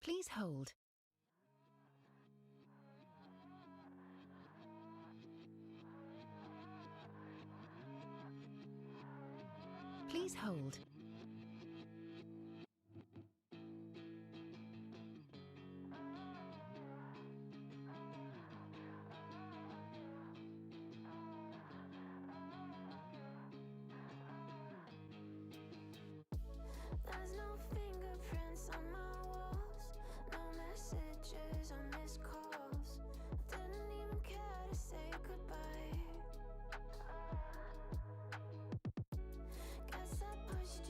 Please hold. Please hold. There's no fingerprints on my walls, no messages or missed calls. I didn't even care to say goodbye. Guess I pushed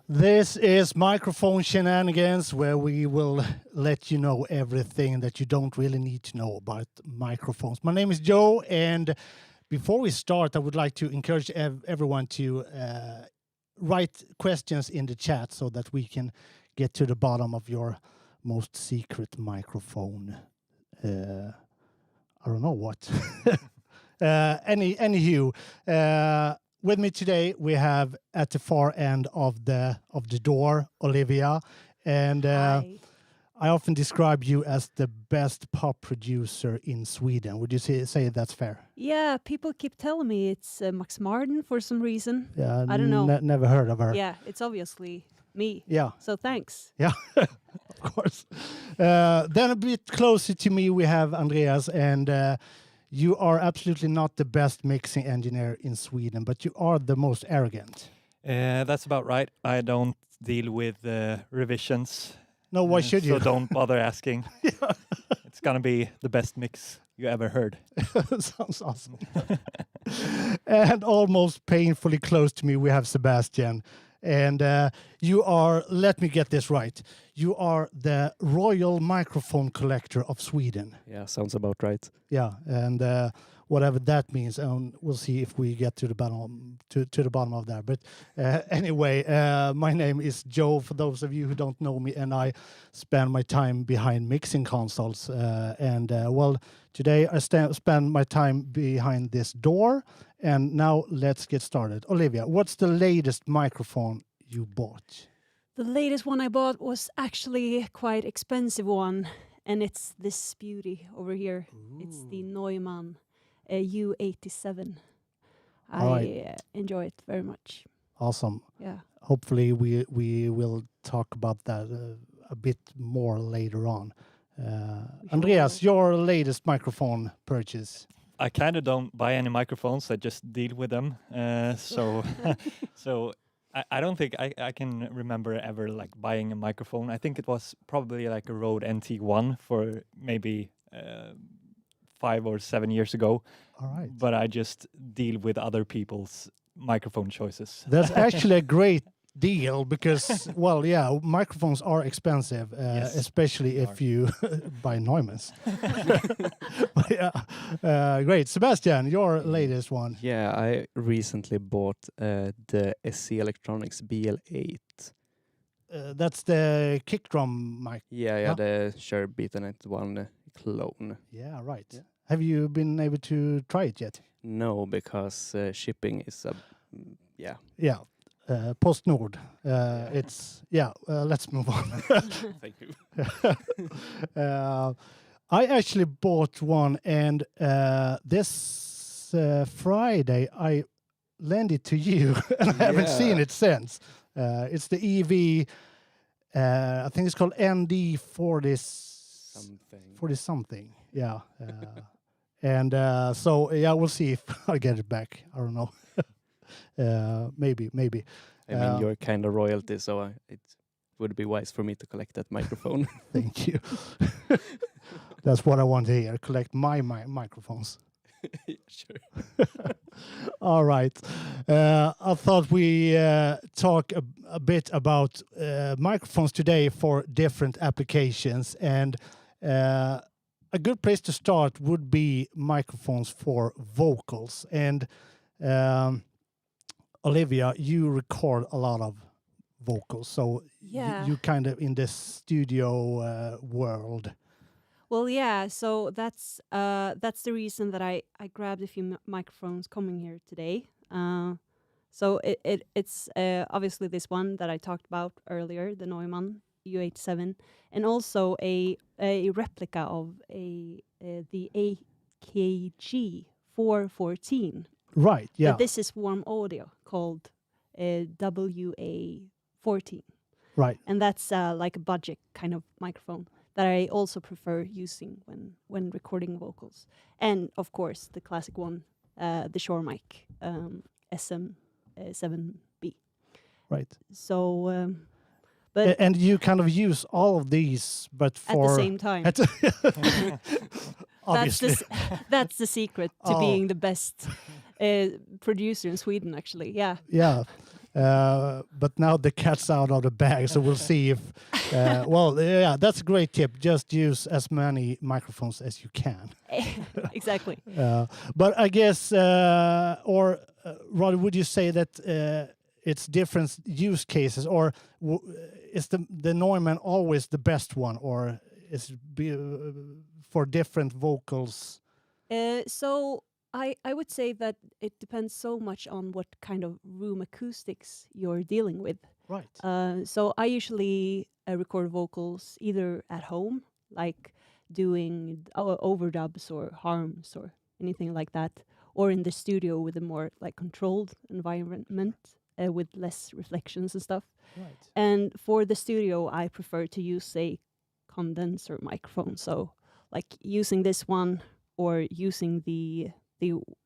This is Microphone Shenanigans, where we will let you know everything that you don't really need to know about microphones. My name is Joe, and before we start, I would like to encourage everyone to write questions in the chat so that we can get to the bottom of your most secret microphone. I don't know what. Anywho, with me today we have at the far end of the door Olivia, and Hi. I often describe you as the best pop producer in Sweden. Would you say that's fair? Yeah, people keep telling me it's Max Martin for some reason. Yeah, I don't know. Never heard of her. Yeah, it's obviously me. Yeah. So thanks. Yeah, of course. Then a bit closer to me, we have Andreas, and you are absolutely not the best mixing engineer in Sweden, but you are the most arrogant. That's about right. I don't deal with revisions. No, why should you? So don't bother asking. It's gonna be the best mix you ever heard. Sounds awesome. And almost painfully close to me, we have Sebastian. And you are, let me get this right, you are the royal microphone collector of Sweden. Yeah, sounds about right. Yeah, and whatever that means, we'll see if we get to the bottom to the bottom of that. But anyway, my name is Joe, for those of you who don't know me, and I spend my time behind mixing consoles. Well, today I spend my time behind this door. And now let's get started. Olivia, what's the latest microphone you bought? The latest one I bought was actually quite expensive one, and it's this beauty over here. Ooh. It's the Neumann U87. I enjoy it very much. Awesome. Yeah. Hopefully we will talk about that a bit more later on. Andreas, your latest microphone purchase. I kind of don't buy any microphones. I just deal with them. So I don't think I can remember ever like buying a microphone. I think it was probably like a Rode NT1 for maybe 5 or 7 years ago. All right. But I just deal with other people's microphone choices. That's actually a great deal because, well, yeah, microphones are expensive, Yes, especially if you buy Neumanns. But yeah, great. Sebastian, your latest one. Yeah, I recently bought the SC Electronics BL8. That's the kick drum mic. Yeah, the Shure Betanet 1 clone. Yeah, right. Yeah. Have you been able to try it yet? No, because shipping is yeah. Yeah. PostNord. It's let's move on. Thank you. I actually bought one, and this Friday I lent it to you, and I haven't seen it since. It's the EV. I think it's called ND40 something. Yeah. So we'll see if I get it back. I don't know. Maybe. I mean, you're kind of royalty, so it would be wise for me to collect that microphone. Thank you. That's what I want to hear. Collect my microphones. Sure. All right. I thought we talk a bit about microphones today for different applications, and a good place to start would be microphones for vocals. And Olivia, you record a lot of vocals, so you kind of in the studio world. Well, yeah. So that's the reason that I grabbed a few microphones coming here today. So it's obviously this one that I talked about earlier, the Neumann U87, and also a replica of the AKG 414. Right, yeah. But this is warm audio called WA14. Right. And that's like a budget kind of microphone that I also prefer using when recording vocals. And of course, the classic one, the Shure mic, SM7B. Right. So, but and you kind of use all of these, but for at the same time. Obviously. That's the secret to being the best producer in Sweden, actually. Yeah. Yeah. But now the cat's out of the bag, so we'll see if. Well, yeah, that's a great tip. Just use as many microphones as you can. Exactly. But I guess, Rod, would you say that it's different use cases, or is the Neumann always the best one, or is it for different vocals? So I would say that it depends so much on what kind of room acoustics you're dealing with. Right. So I usually record vocals either at home, like doing overdubs or harms or anything like that, or in the studio with a more like controlled environment with less reflections and stuff. Right. And for the studio, I prefer to use a condenser microphone. So like using this one or using the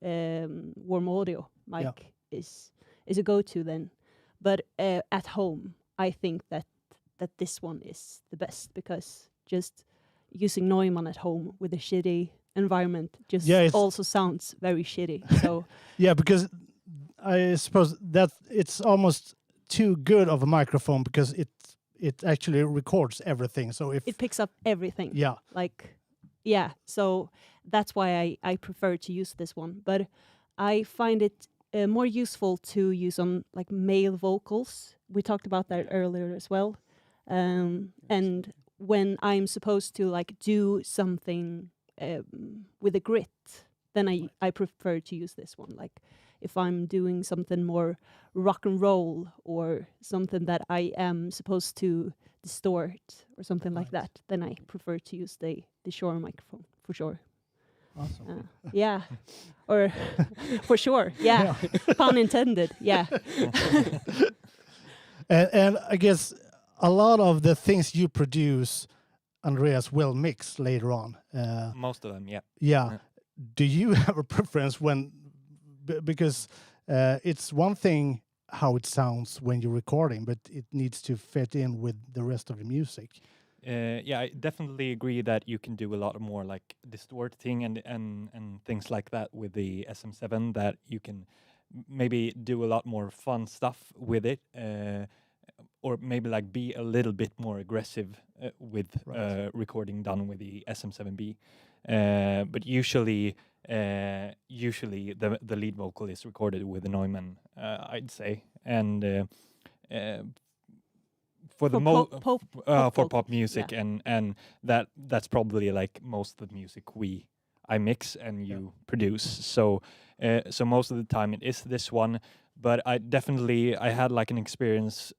warm audio mic is a go-to then. But at home, I think that this one is the best, because just using Neumann at home with a shitty environment just also sounds very shitty. So yeah, because I suppose that it's almost too good of a microphone, because it actually records everything. So if it picks up everything. Yeah. Like, yeah. So that's why I prefer to use this one. But I find it more useful to use on like male vocals. We talked about that earlier as well. And when I'm supposed to like do something with a grit, then I prefer to use this one. Like if I'm doing something more rock and roll or something that I am supposed to distort or something like that, then I prefer to use the Shure microphone for sure. Awesome. Yeah, or for sure. Yeah, pun intended. Yeah. And I guess a lot of the things you produce, Andreas will mix later on. Most of them, yeah. Yeah. Do you have a preference when, because it's one thing how it sounds when you're recording, but it needs to fit in with the rest of the music. Yeah, I definitely agree that you can do a lot more like distorting and things like that with the SM7, that you can maybe do a lot more fun stuff with it, or maybe like be a little bit more aggressive with recording done with the SM7B. But usually the lead vocal is recorded with the Neumann, I'd say, and for pop music, and that's probably like most of the music I mix and you produce. So most of the time it is this one, but I had like an experience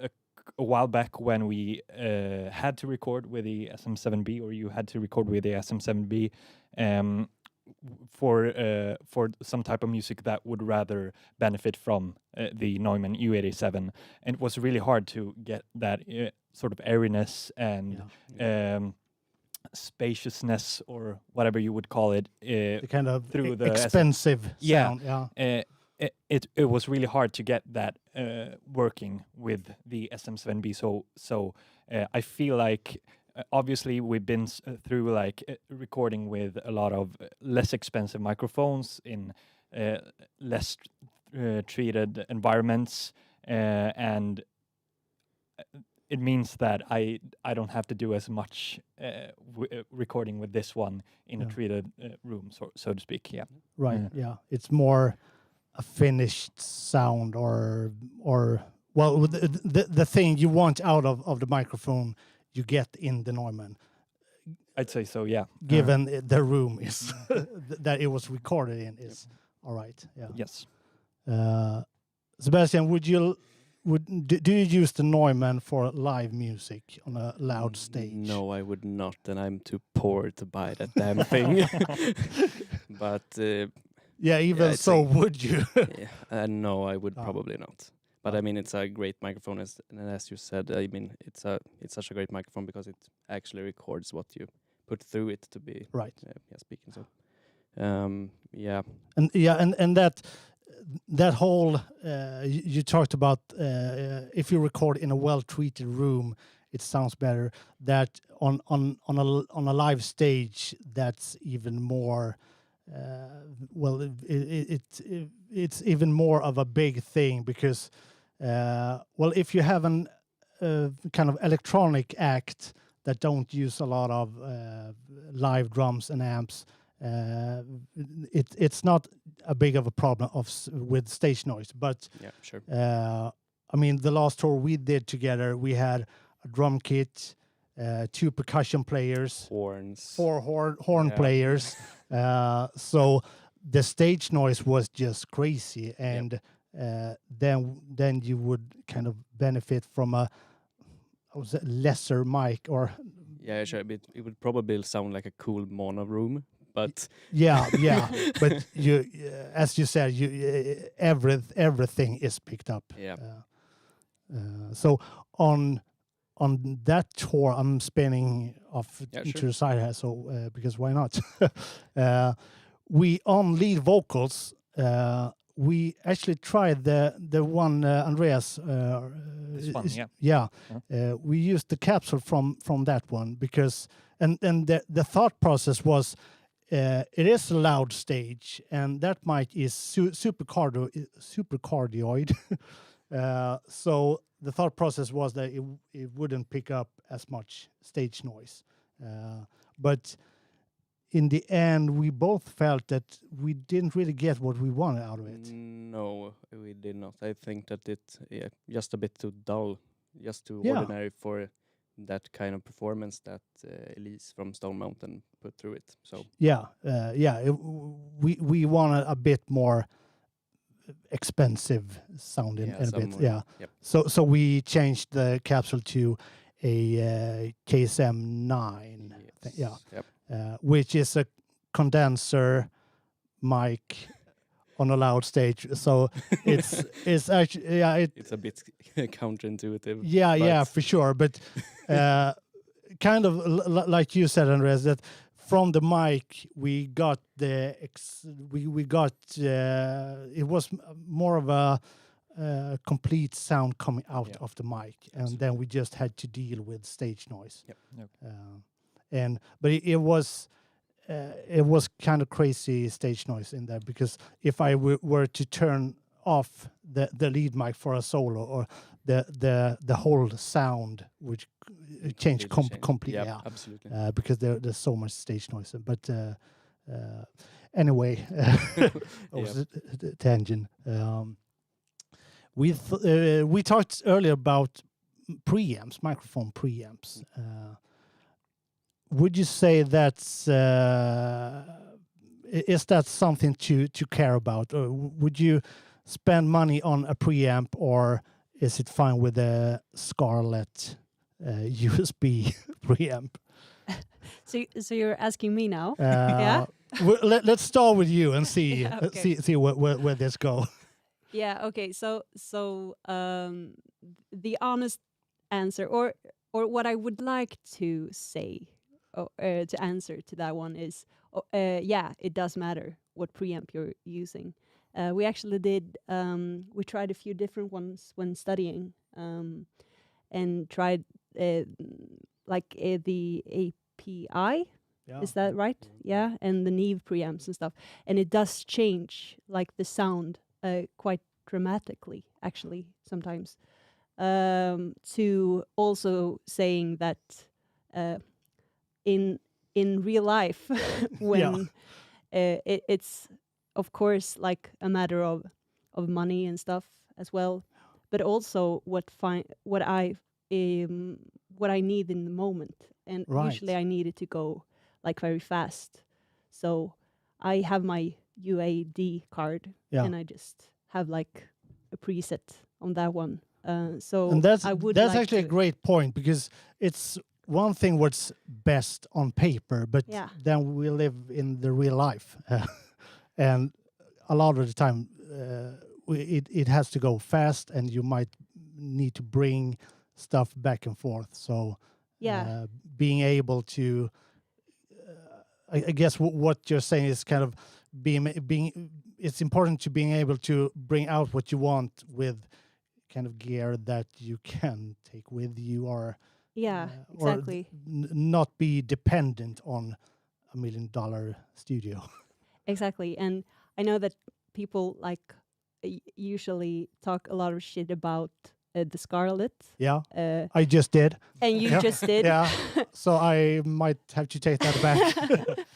a while back when we had to record with the SM7B, or you had to record with the SM7B for some type of music that would rather benefit from the Neumann U87, and it was really hard to get that sort of airiness and spaciousness, or whatever you would call it, the kind of through the expensive sound. It was really hard to get that working with the SM7B. So I feel like obviously we've been through like recording with a lot of less expensive microphones in less treated environments, and it means that I don't have to do as much recording with this one in a treated room, so to speak. Yeah. Right. Yeah. It's more a finished sound, or well, the thing you want out of the microphone you get in the Neumann. I'd say so, yeah. Given the room is that it was recorded in is all right. Yeah. Yes. Sebastian, do you use the Neumann for live music on a loud stage? No, I would not, and I'm too poor to buy that damn thing. But would you? No, I would probably not. But I mean, it's a great microphone, and as you said, I mean, it's such a great microphone because it actually records what you put through it to be speaking. So, and that whole you talked about if you record in a well-treated room, it sounds better. That on a live stage, that's even more. It's even more of a big thing, because well, if you have an kind of electronic act that don't use a lot of live drums and amps, it's not a big of a problem with stage noise. But Yeah, sure. I mean, the last tour we did together, we had a drum kit, 2 percussion players, Horns. 4 horn players. So the stage noise was just crazy, and then you would kind of benefit from a lesser mic, or Yeah, sure. It would probably sound like a cool mono room, but yeah. But you, as you said, everything is picked up. yeah, So on that tour, I'm spinning off Yeah, into sure. the side here, so because why not? We on lead vocals. We actually tried the one Andreas. This one, yeah. Yeah. We used the capsule from that one because and the thought process was it is a loud stage, and that mic is super cardioid. So the thought process was that it wouldn't pick up as much stage noise. But in the end, we both felt that we didn't really get what we wanted out of it. No, we did not. I think that just a bit too dull, just too Yeah. ordinary for that kind of performance that Elise from Stone Mountain put through it. So We wanted a bit more expensive sounding, Yeah, and a bit, some, yeah. yep. So we changed the capsule to a KSM 9, yeah, Yep. which is a condenser mic on a loud stage. So it's actually It's a bit counterintuitive. yeah, but for sure. But kind of like you said, Andreas, that from the mic we got it was more of a complete sound coming out of the mic, and then we just had to deal with stage noise. Yep. But it was kind of crazy stage noise in there, because if I were to turn off the lead mic for a solo, or the whole sound would change completely. Yeah, Yeah, absolutely. because there's so much stage noise. But anyway, was a tangent. We talked earlier about preamps, microphone preamps. Would you say that's is that something to care about, or would you spend money on a preamp, or is it fine with a Scarlett USB preamp? So you're asking me now? Yeah. Let's start with you and see Yeah, okay. see where this go. Yeah. Okay. So the honest answer, or what I would like to say, to answer to that one is, yeah, it does matter what preamp you're using. We actually did. We tried a few different ones when studying, and tried the API. Yeah. Is that right? Yeah, and the Neve preamps and stuff, and it does change like the sound quite dramatically, actually, sometimes. To also saying that in real life, when it's of course like a matter of money and stuff as well, but also what I need in the moment, and usually I need it to go like very fast. So I have my UAD card, and I just have like a preset on that one. So And that's I would that's like actually a great point, because it's one thing what's best on paper, but then we live in the real life, and a lot of the time it has to go fast, and you might need to bring stuff back and forth. So being able to, I guess what you're saying is kind of being. It's important to being able to bring out what you want with kind of gear that you can take with you, or exactly, or not be dependent on $1 million studio. Exactly. And I know that people like usually talk a lot of shit about the Scarlet. Yeah, Uh, I just did. and you Yeah. just did. Yeah, so I might have to take that back.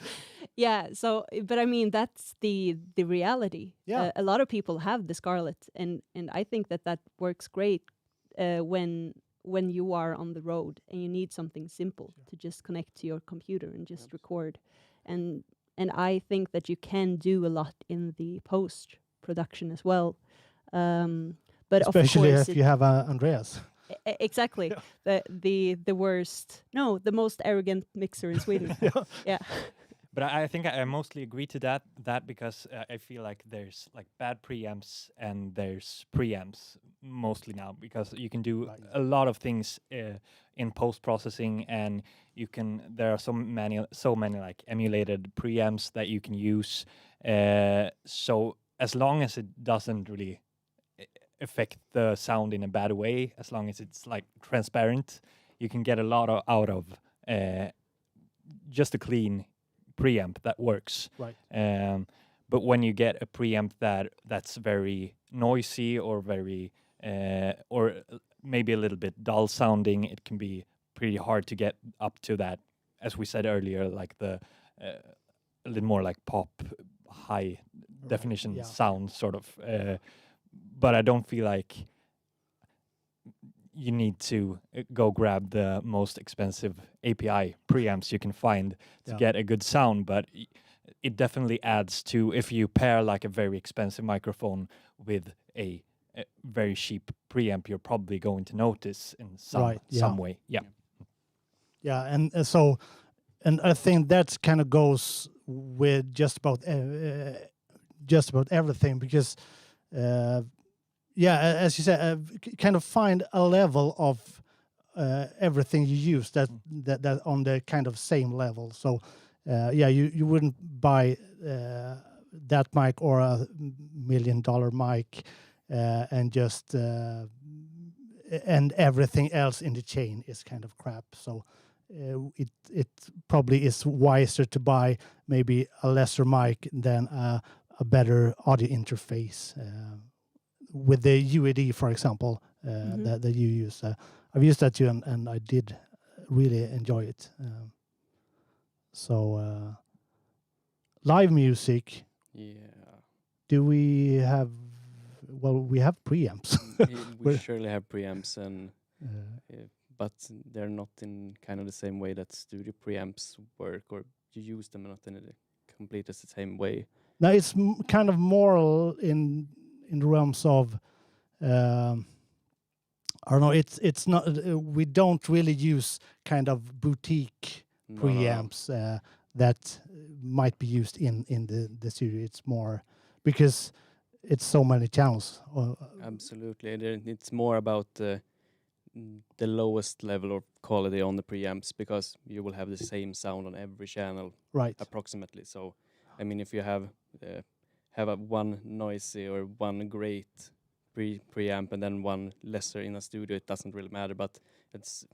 Yeah. So, but I mean, that's the reality. Yeah. A lot of people have the Scarlet, and I think that works great when you are on the road and you need something simple to just connect to your computer and just record, and I think that you can do a lot in the post production as well. But Especially of course, if you have Andreas. Exactly. The most arrogant mixer in Sweden. Yeah. But I think I mostly agree to that because I feel like there's like bad preamps and there's preamps mostly now, because you can do a lot of things in post processing, and there are so many like emulated preamps that you can use. So as long as it doesn't really affect the sound in a bad way, as long as it's like transparent, you can get a lot out of just a clean preamp that works. Right. But when you get a preamp that's very noisy or very or maybe a little bit dull sounding, it can be pretty hard to get up to that, as we said earlier, like the a little more like pop high definition sound sort of. But I don't feel like you need to go grab the most expensive API preamps you can find to get a good sound, but it definitely adds to, if you pair like a very expensive microphone with a very cheap preamp, you're probably going to notice in some way. Yeah, and so, and I think that kind of goes with just about everything, because as you said, kind of find a level of everything you use that on the kind of same level. So you wouldn't buy that mic or $1 million mic and just and everything else in the chain is kind of crap. So it probably is wiser to buy maybe a lesser mic than a better audio interface. With the UAD, for example, that you use, I've used that too, and I did really enjoy it. So live music. Yeah. Do we have? Well, we have preamps. We surely have preamps, and but they're not in kind of the same way that studio preamps work, or you use them not in a complete the same way. Now it's kind of more in the realms of I don't know. It's not. We don't really use kind of boutique preamps that might be used in the studio. It's more because it's so many channels. Absolutely, it's more about the lowest level of quality on the preamps, because you will have the same sound on every channel, right? Approximately. So, I mean, if you have a one noisy or one great preamp and then one lesser in a studio, it doesn't really matter. But at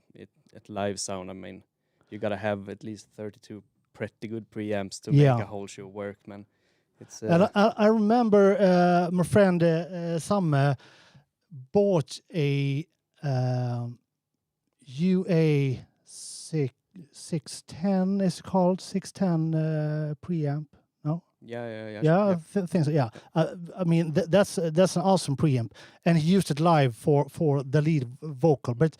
live sound, I mean, you gotta have at least 32 pretty good preamps to make a whole show work, man. It's and I remember my friend Sam bought a UA 610 is called 610 preamp. No. Yeah. Things. Yeah. I mean that's an awesome preamp, and he used it live for the lead vocal. But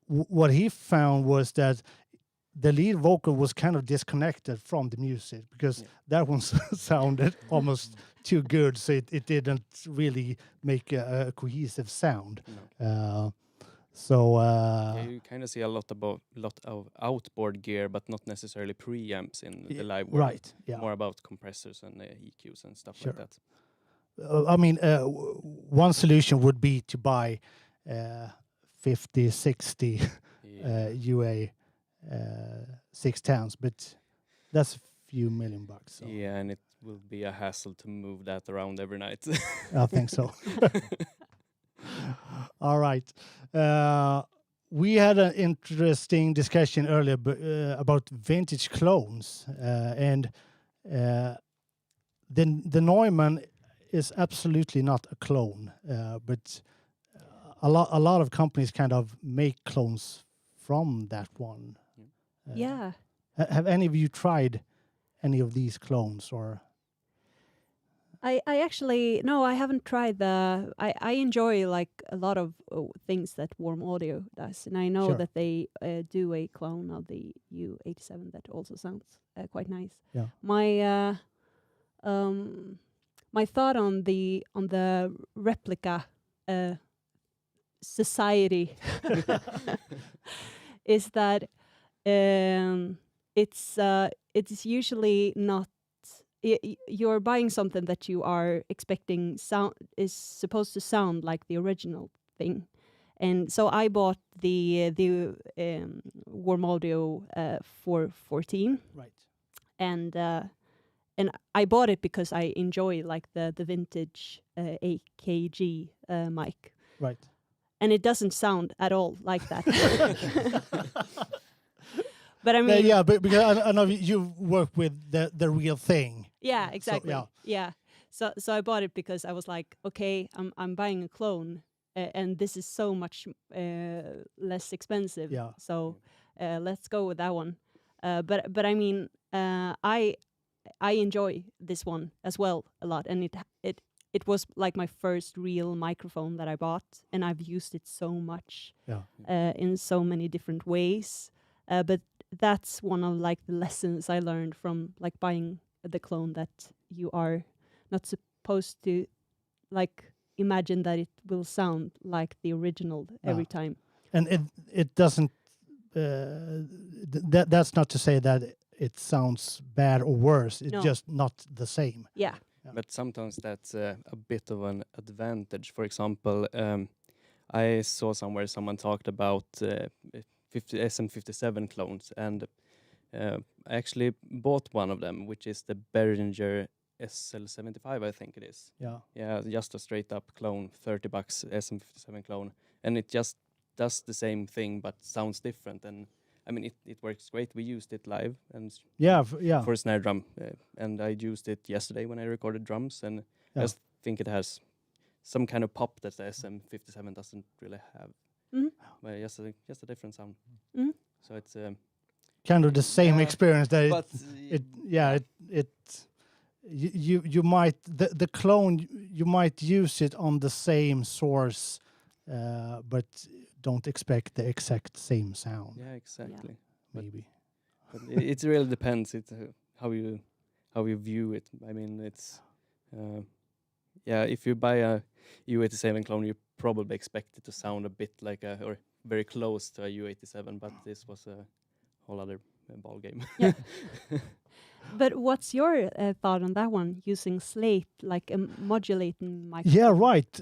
what he found was that the lead vocal was kind of disconnected from the music, because that one sounded almost too good, so it didn't really make a cohesive sound. No. So you kind of see a lot of outboard gear, but not necessarily preamps in the live world. Right. Yeah. More about compressors and EQs and stuff like that. I mean, one solution would be to buy 50, 60 UA 610s, but that's a few $1 million. So. Yeah, and it will be a hassle to move that around every night. I think so. All right. We had an interesting discussion earlier about vintage clones, and the Neumann is absolutely not a clone, but a lot of companies kind of make clones from that one. Yeah. Have any of you tried any of these clones or? I actually no, I haven't tried the. I enjoy like a lot of things that Warm Audio does, and I know Sure. that they do a clone of the U87 that also sounds quite nice. Yeah. My thought on the replica society is that it's usually not. You're buying something that you are expecting is supposed to sound like the original thing, and so I bought the Warm Audio 414, Right. and I bought it because I enjoy like the vintage AKG mic, Right. and it doesn't sound at all like that. But I mean, yeah, but because I know you work with the real thing. yeah, exactly. So, yeah. So I bought it because I was like, okay, I'm buying a clone, and this is so much less expensive. Yeah. So let's go with that one. But I mean, I enjoy this one as well a lot, and it was like my first real microphone that I bought, and I've used it so much in so many different ways. But that's one of like the lessons I learned from like buying the clone, that you are not supposed to like imagine that it will sound like the original every time. And it doesn't. That's not to say that it sounds bad or worse. It's just not the same. Yeah. But sometimes that's a bit of an advantage. For example, I saw somewhere someone talked about SM57 clones, and I actually bought one of them, which is the Behringer SL75, I think it is. Yeah, just a straight up clone, $30 SM57 clone, and it just does the same thing but sounds different. And I mean, it works great. We used it live and for a snare drum, and I used it yesterday when I recorded drums, and I just think it has some kind of pop that the SM57 doesn't really have. Well, just a different sound. So it's kind of the same experience that but you might the clone, you might use it on the same source, but don't expect the exact same sound. Yeah, exactly. Maybe. But it really depends. It's how you view it. I mean, it's if you buy a U87 clone, you probably expect it to sound a bit like or very close to a U87, but this was a whole other ball game. Yeah. But what's your thought on that one, using Slate, like a modulating microphone? Yeah, right.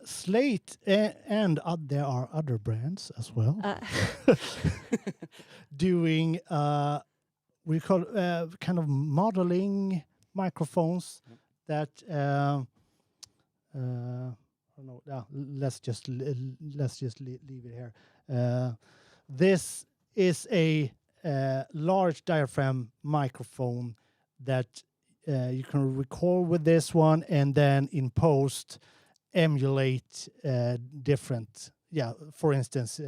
Slate and there are other brands as well. Doing we call kind of modeling microphones that let's just leave it here. This is a large diaphragm microphone that you can record with this one, and then in post emulate different, for instance,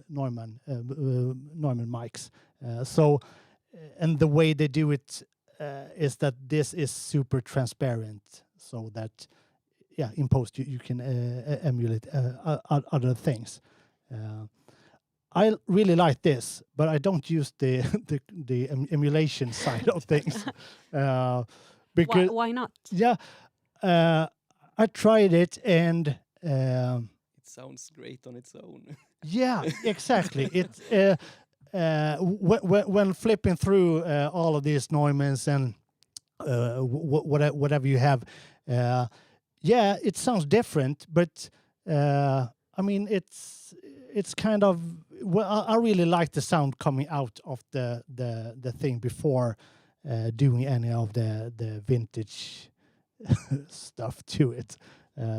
Neumann mics. And the way they do it is that this is super transparent, so that in post you can emulate other things. I really like this, but I don't use the emulation side of things. Because why not? Yeah, I tried it, and it sounds great on its own. Yeah, exactly. It when flipping through all of these Neumanns and whatever you have, it sounds different, but I mean it's kind of, well, I really like the sound coming out of the thing before doing any of the vintage stuff to it.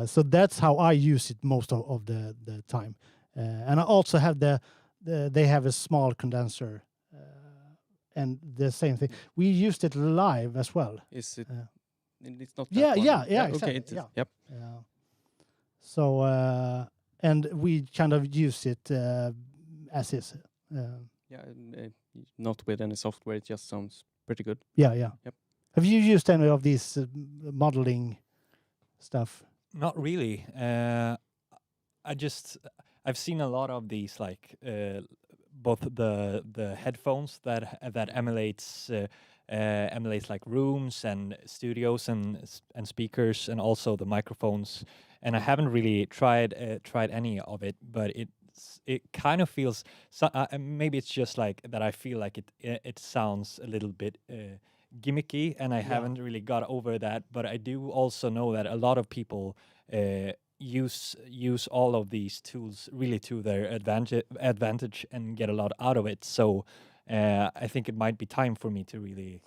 So that's how I use it most of the time. And I also have they have a small condenser, and the same thing. We used it live as well. Is it It's not that Yeah, one. yeah, yeah, Okay, exactly, it is. yeah. Yep. So and we kind of use it as is. Yeah, not with any software. It just sounds pretty good. Yeah, yeah. Yep. Have you used any of these modeling stuff? Not really. I've seen a lot of these, like both the headphones that emulates like rooms and studios and speakers, and also the microphones. And I haven't really tried any of it, but it kind of feels maybe it's just like that. I feel like it sounds a little bit gimmicky, and I haven't really got over that. But I do also know that a lot of people use all of these tools really to their advantage and get a lot out of it. So I think it might be time for me to really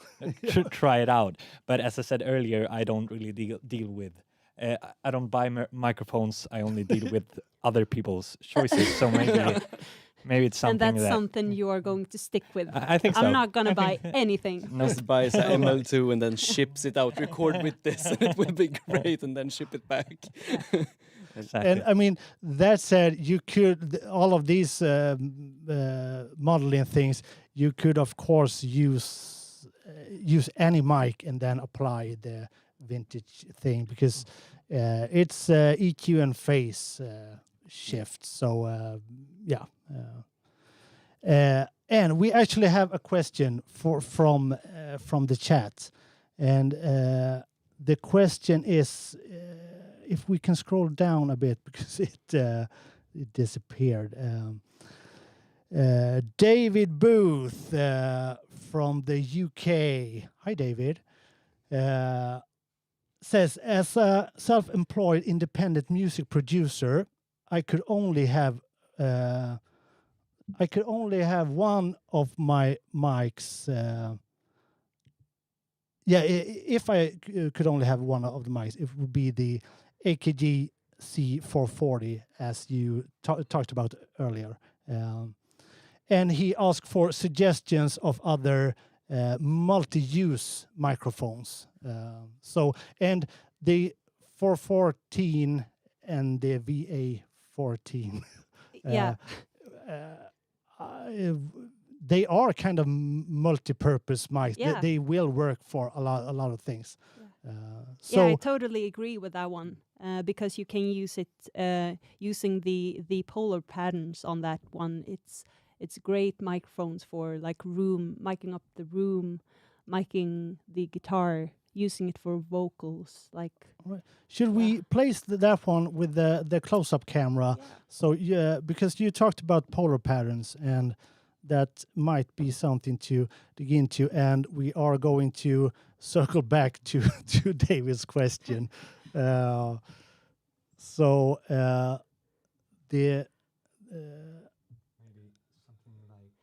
try it out. But as I said earlier, I don't really deal with. I don't buy microphones. I only deal with other people's choices. So maybe it's something. And that's something you are going to stick with. I think so. I'm not going to buy anything. Just buys an ML2 and then ships it out. Record with this, and it will be great, and then ship it back. Exactly. And I mean, that said, you could all of these modeling things. You could, of course, use any mic and then apply the vintage thing, because it's EQ and phase shift. So yeah. And we actually have a question from the chat, and the question is, if we can scroll down a bit, because it disappeared. David Booth from the UK. Hi, David. Says, as a self-employed independent music producer, I could only have one of my mics. If I could only have one of the mics, it would be the AKG C440, as you talked about earlier. And he asked for suggestions of other multi-use microphones. And the 414 and the VA14. Yeah. They are kind of multi-purpose mics. Yeah. They will work for a lot of things. Yeah, I totally agree with that one, because you can use it using the polar patterns on that one. It's great microphones for like miking up the room, miking the guitar, using it for vocals. Like, should we place that one with the close-up camera? Yeah. So yeah, because you talked about polar patterns, and that might be something to dig into, and we are going to circle back to David's question. The maybe something like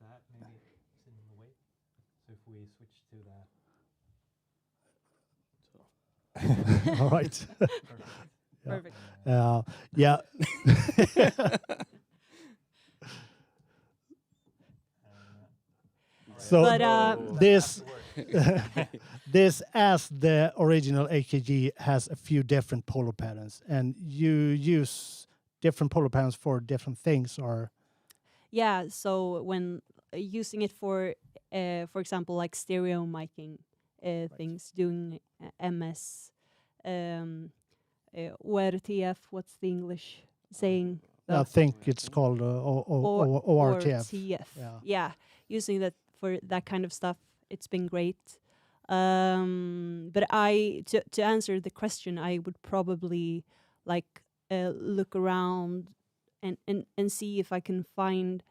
that, maybe it's in the way. So if we switch to that. all right. perfect. Yeah. So But, this, as the original AKG, has a few different polar patterns, and you use different polar patterns for different things, or Yeah, so when using it for example, like stereo miking things, doing MS, ORTF, what's the English saying? I think it's called ORTF. Yeah, using that for that kind of stuff, it's been great. But to answer the question, I would probably like look around and see if I can find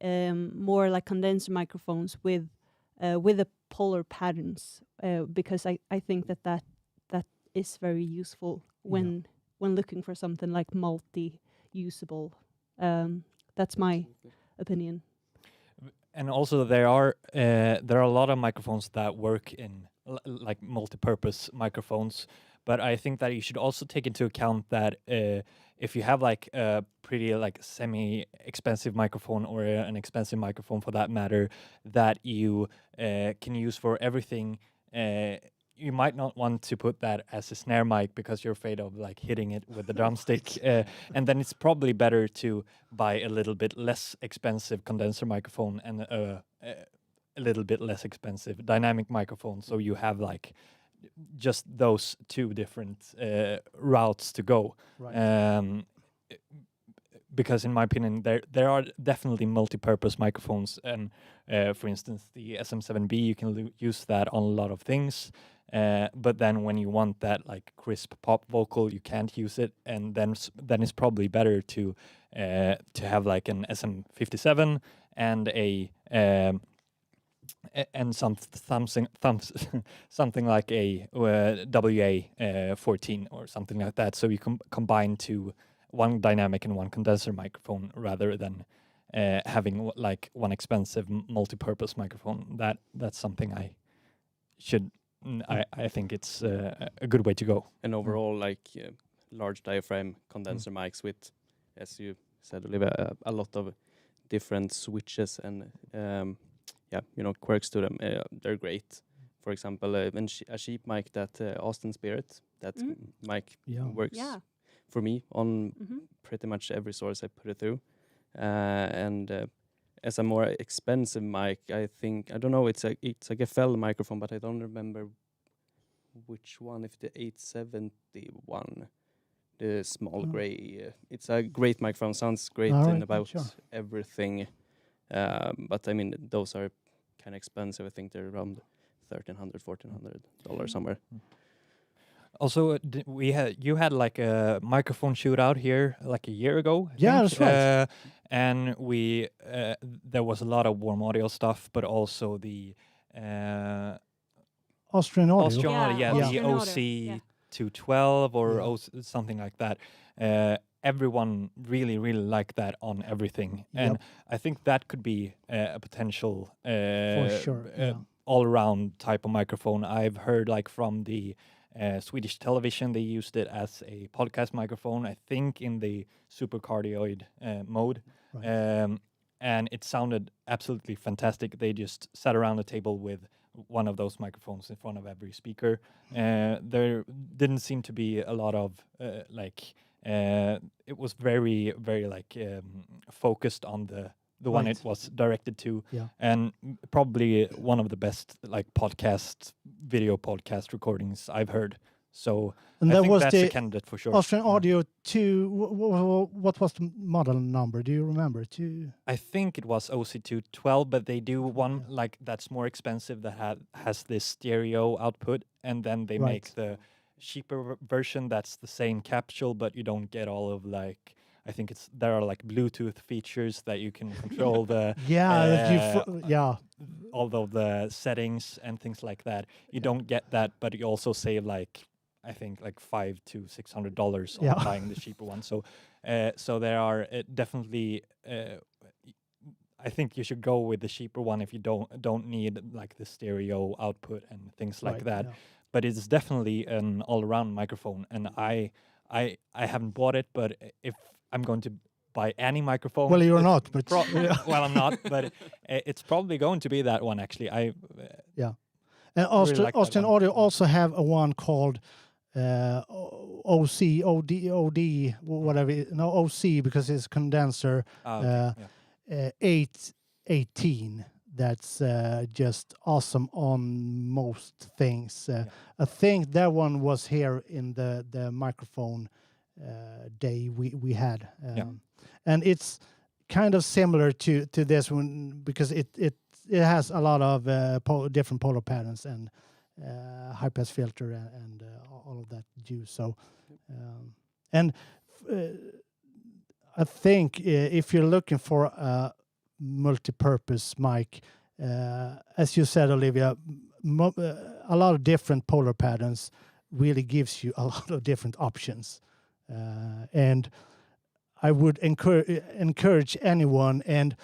more like condenser microphones with the polar patterns, because I think that is very useful when looking for something like multi-usable. That's my opinion. And also there are a lot of microphones that work in like multi-purpose microphones, but I think that you should also take into account that if you have like a pretty like semi-expensive microphone, or an expensive microphone for that matter, that you can use for everything, you might not want to put that as a snare mic because you're afraid of like hitting it with the drumstick, and then it's probably better to buy a little bit less expensive condenser microphone and a little bit less expensive dynamic microphone, so you have like just those two different routes to go. Right. Because in my opinion, there are definitely multi-purpose microphones, and for instance, the SM7B, you can use that on a lot of things. But then when you want that like crisp pop vocal, you can't use it, and then it's probably better to have like an SM57 and something like a WA14 or something like that. So you combine one dynamic and one condenser microphone rather than having like one expensive multi-purpose microphone. That's something I think it's a good way to go. And overall, like large diaphragm condenser mics with, as you said, Olivia, a lot of different switches and quirks to them. They're great. For example, a cheap mic that Austin Spirit, that mic works for me on pretty much every source I put it through. And as a more expensive mic, I don't know, it's a Gefell microphone, but I don't remember which one, if the 871, the small gray. It's a great microphone, sounds great in about everything. But I mean, those are kind of expensive. I think they're around $1,300, $1,400 somewhere. Also, you had like a microphone shootout here like a year ago. Yeah, that's right. And there was a lot of warm audio stuff, but also the Austrian audio. The OC212 or something like that. Everyone really, really liked that on everything, and I think that could be a potential for sure. all-around type of microphone. I've heard like from the Swedish television, they used it as a podcast microphone, I think in the supercardioid mode. Right. And it sounded absolutely fantastic. They just sat around the table with one of those microphones in front of every speaker. There didn't seem to be a lot of it was very, very like focused on the one it was directed to, and probably one of the best like video podcast recordings I've heard. So and I think was that's the a candidate for sure. Austrian Audio 2. What was the model number? Do you remember? I think it was OC212, but they do one like that's more expensive that has this stereo output, and then they make the cheaper version that's the same capsule, but you don't get all of like. I think there are like Bluetooth features that you can control the all of the settings and things like that. You don't get that, but you also save like I think like $500 to $600 on buying the cheaper one. So there are definitely. I think you should go with the cheaper one if you don't need like the stereo output and things like that. Yeah. But it's definitely an all-around microphone, and I haven't bought it, but if I'm going to buy any microphone. Well, you're not, but well, I'm not, but it's probably going to be that one. Actually, And Austrian Audio also have a one called OC, OD, whatever. No, OC because it's condenser. 818. That's just awesome on most things. I think that one was here in the microphone day we had, and it's kind of similar to this one because it has a lot of different polar patterns and high pass filter and all of that juice. So I think if you're looking for a multi-purpose mic, as you said, Olivia, a lot of different polar patterns really gives you a lot of different options. And I would encourage anyone, and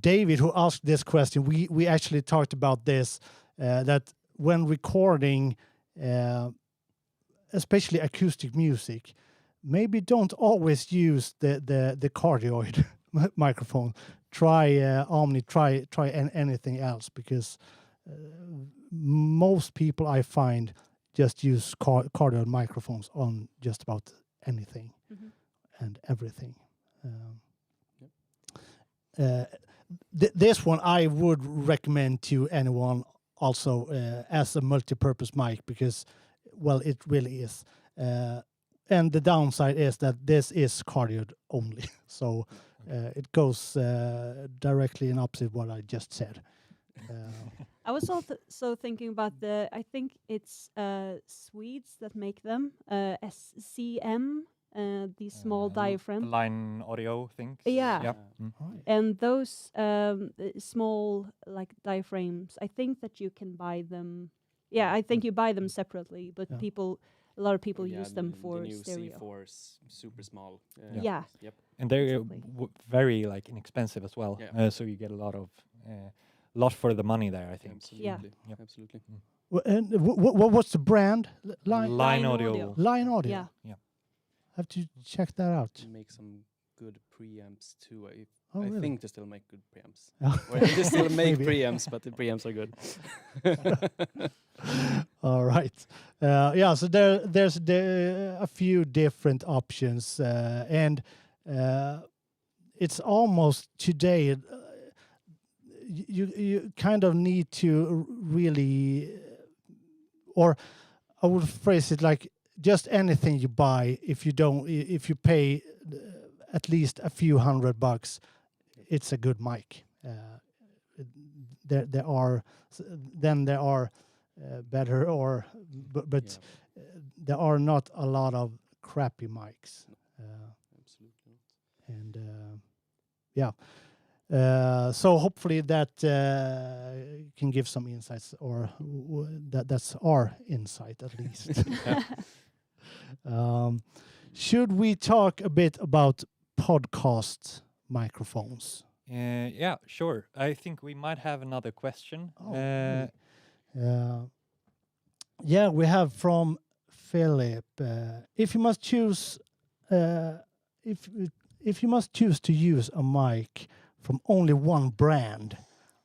David, who asked this question, we actually talked about this, that when recording, especially acoustic music, maybe don't always use the cardioid microphone. Try Omni, try anything else, because most people I find just use cardioid microphones on just about anything and everything. This one I would recommend to anyone also as a multi-purpose mic because, well, it really is. And the downside is that this is cardioid only. So it goes directly in opposite what I just said. I was also thinking about I think it's Swedes that make them, SCM, these small diaphragm. Line audio things. Yeah. Yep. Right. And those small like diaphragms, I think that you can buy them. Yeah, I think you buy them separately, but a lot of people use them for the new stereo. C4s, super small. Yeah. Yep. And they're Exactly. very like inexpensive as well. Yeah. So you get a lot for the money there, I think. Absolutely. Yeah. Yep. Absolutely. And what's the brand? Line audio. Line Audio. Yeah. Have to check that out. Make some good preamps too. I Really? think they still make good preamps. Yeah. Or they still make Maybe. preamps, but the preamps are good. All right. So there's a few different options, and it's almost today. You kind of need to really, or I would phrase it like just anything you buy. If you pay at least a few $100, it's a good mic. There are better, but there are not a lot of crappy mics. Absolutely. And so hopefully that can give some insights, or that's our insight at least. Should we talk a bit about podcast microphones? Yeah, sure. I think we might have another question. Really? Yeah, we have from Philip. If you must choose, if you must choose to use a mic from only one brand,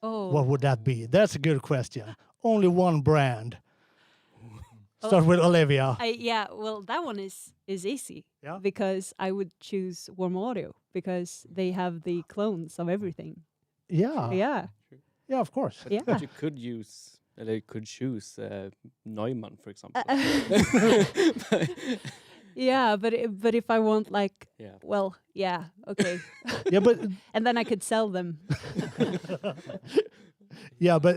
what would that be? That's a good question. Only one brand. Start with Olivia. Well, that one is easy. Yeah. Because I would choose Warm Audio because they have the clones of everything. Yeah. Yeah. Yeah, of course. Yeah. But you could choose Neumann, for example. Yeah, but if I want like, Yeah. well, yeah, okay. Yeah, but And then I could sell them. yeah, but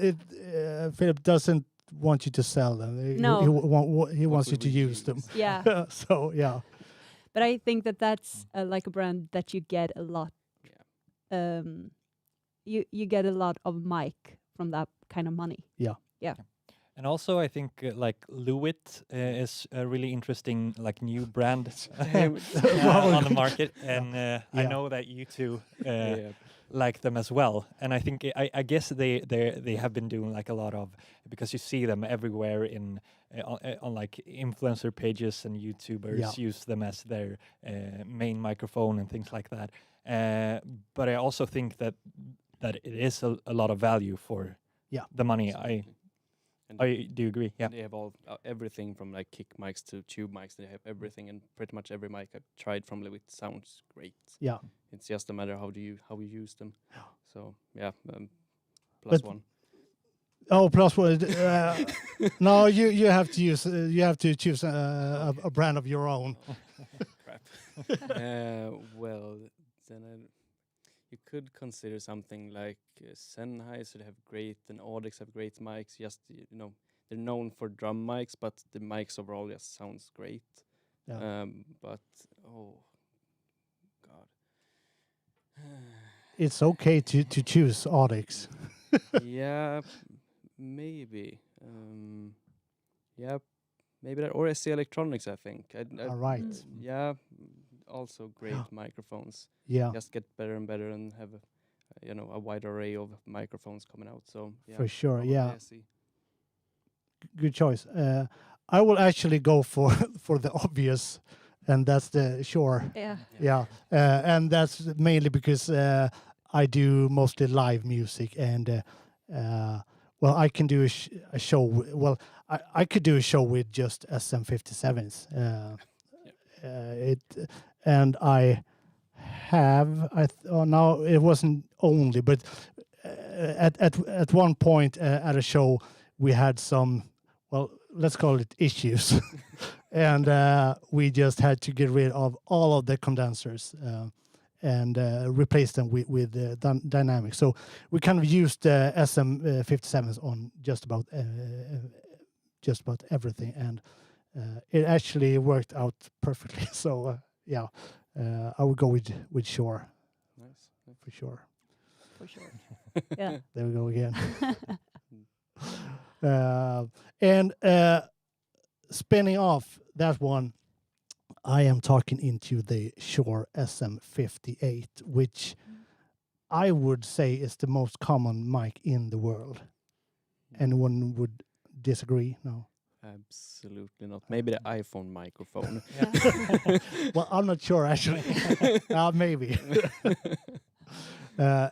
Philip doesn't want you to sell them. No. He wants you would to we use them. Yeah. So yeah. But I think that's like a brand that you get a lot. Yeah. You get a lot of mic from that kind of money. Yeah. Yeah. And also, I think like Lewitt is a really interesting like new brand on the market, and I know that you two like them as well. And I think I guess they have been doing like a lot of, because you see them everywhere in on like influencer pages, and YouTubers use them as their main microphone and things like that. But I also think that it is a lot of value for the money. I do agree. Yeah, they have all everything from like kick mics to tube mics. They have everything, and pretty much every mic I've tried from Lewitt sounds great. Yeah, it's just a matter how you use them. So yeah, But +1. Oh, +1. No, you have to use. You have to choose a brand of your own. Crap. Well, then you could consider something like Sennheiser. They have great, and Audix have great mics. Just they're known for drum mics, but the mics overall just sounds great. Yeah. But oh god, It's okay to choose Audix. yeah, maybe. Yeah, maybe that, or SC Electronics. I think. All right. Yeah, also great microphones. Yeah, Just get better and better, and have a wide array of microphones coming out. So yeah, for sure. probably Yeah, SC. good choice. I will actually go for the obvious, and that's the Shure. Yeah. Yeah, and that's mainly because I do mostly live music, and well, I can do a show. Well, I could do a show with just SM57s. And I have. Now it wasn't only, but at one point at a show we had some. Well, let's call it issues, and we just had to get rid of all of the condensers. And replace them with dynamics. So we kind of used SM57s on just about everything, and it actually worked out perfectly. So yeah, I would go with Shure. Nice. For sure. For sure. Yeah. There we go again. And spinning off that one, I am talking into the Shure SM58, which I would say is the most common mic in the world. Anyone would disagree? No? Absolutely not. Maybe the iPhone microphone. Well, I'm not sure, actually. Maybe.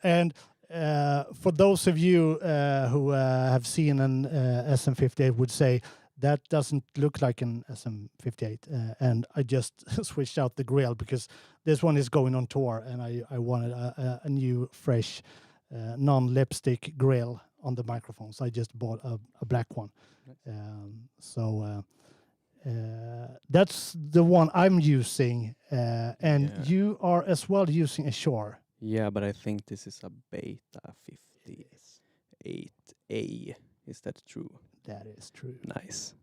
And for those of you who have seen an SM58 would say, that doesn't look like an SM58, and I just switched out the grill because this one is going on tour, and I wanted a new, fresh, non-lipstick grill on the microphone. So I just bought a black one. So that's the one I'm using, and you are as well using a Shure. Yeah, but I think this is a Beta 58A. Is that true? That is true. Nice.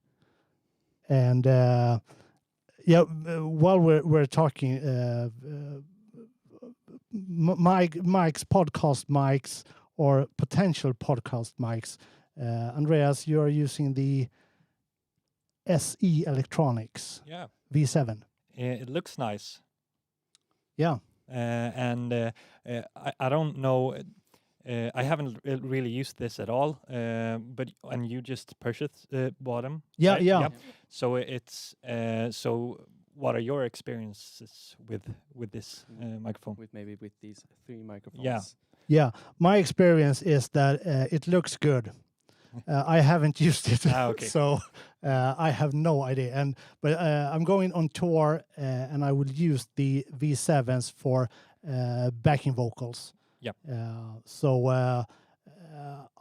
And while we're talking, mics, podcast mics, or potential podcast mics, Andreas, you are using the SE Electronics V7. It looks nice. Yeah. And I don't know. I haven't really used this at all, and you just bought them. Yeah, right? yeah. Yep. So it's so. What are your experiences with this microphone? With these 3 microphones. Yeah. My experience is that it looks good. I haven't used it, okay. So I have no idea. But I'm going on tour, and I will use the V7s for backing vocals. Yep. So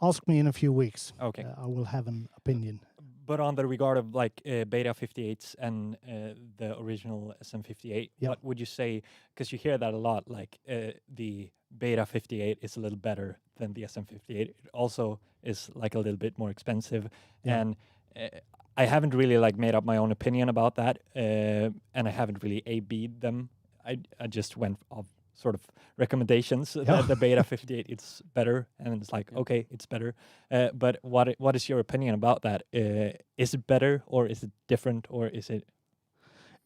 ask me in a few weeks. Okay. I will have an opinion. But on the regard of like Beta 58s and the original SM58, what would you say? Because you hear that a lot, like the Beta 58 is a little better than the SM58. It also is like a little bit more expensive. Yeah. And I haven't really like made up my own opinion about that. And I haven't really A-B'd them. I just went off sort of recommendations that the Beta 58 it's better, and it's like okay, it's better. But what is your opinion about that? Is it better, or is it different, or is it?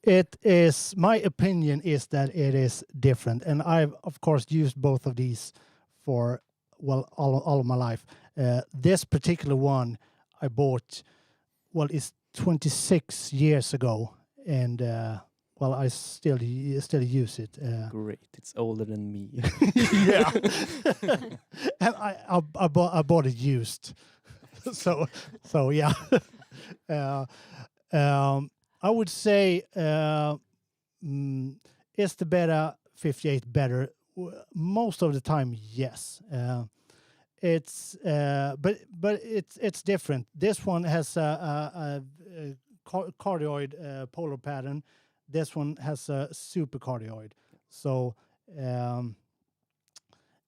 It is. My opinion is that it is different, and I've of course used both of these for all of my life. This particular one I bought, it's 26 years ago, and I still use it. Great, it's older than me. Yeah, and I bought it used, so yeah. I would say is the Beta 58 better? Most of the time, yes. It's but it's different. This one has a cardioid polar pattern. This one has a super cardioid. So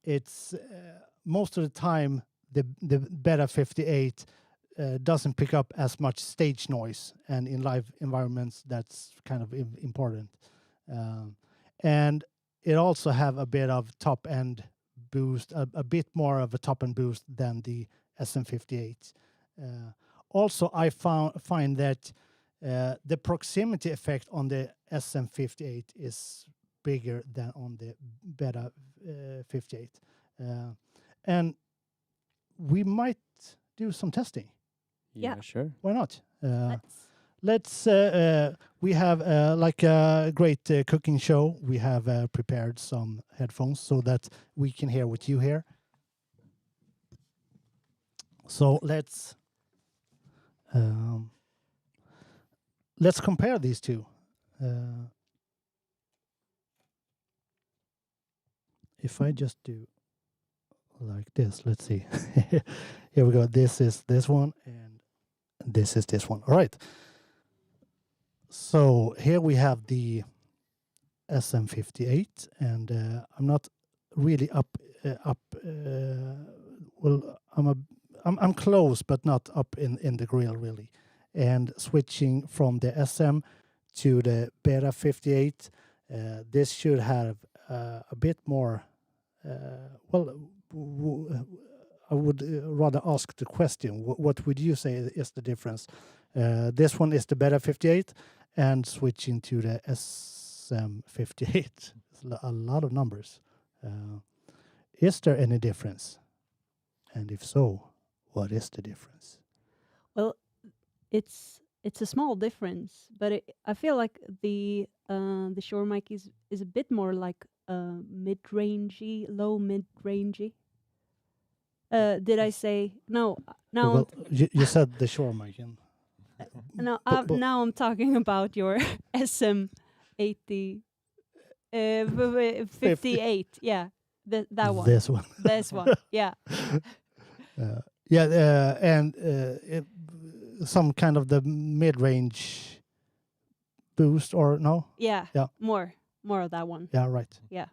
it's most of the time the Beta 58 doesn't pick up as much stage noise, and in live environments that's kind of important. And it also have a bit of top end boost, a bit more of a top end boost than the SM58. Also, I find that the proximity effect on the SM58 is bigger than on the Beta 58. And we might do some testing. Yeah, sure. Why not? Let's we have like a great cooking show. We have prepared some headphones so that we can hear what you hear. So let's compare these two. If I just do like this, let's see. Here we go. This is this one, and this is this one. All right. So here we have the SM58, and I'm not really up. Well, I'm close, but not up in the grill really. And switching from the SM to the Beta 58, this should have a bit more. I would rather ask the question. What would you say is the difference? This one is the Beta 58, and switching to the SM58. It's a lot of numbers. Is there any difference? And if so, what is the difference? Well, it's a small difference, but I feel like the Shure mic is a bit more like mid-rangey, low mid-rangey. Did I say no? Now Well, you said the Shure mic. now I'm talking about your SM80 58. Yeah, that one. This one. This one. Yeah. And some kind of the mid-range boost, or no? Yeah. Yeah. More of that one. Yeah, right. Yeah.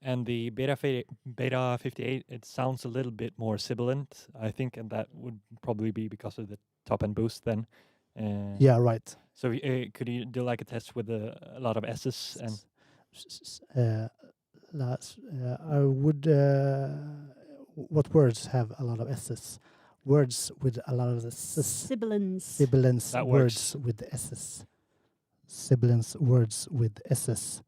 And the Beta 58, it sounds a little bit more sibilant, I think, and that would probably be because of the top end boost then. Yeah, right. So could you do like a test with a lot of S's and? I would. What words have a lot of S's? Words with a lot of S's. Sibilance. Sibilance That words with S's. Sibilance words with S's.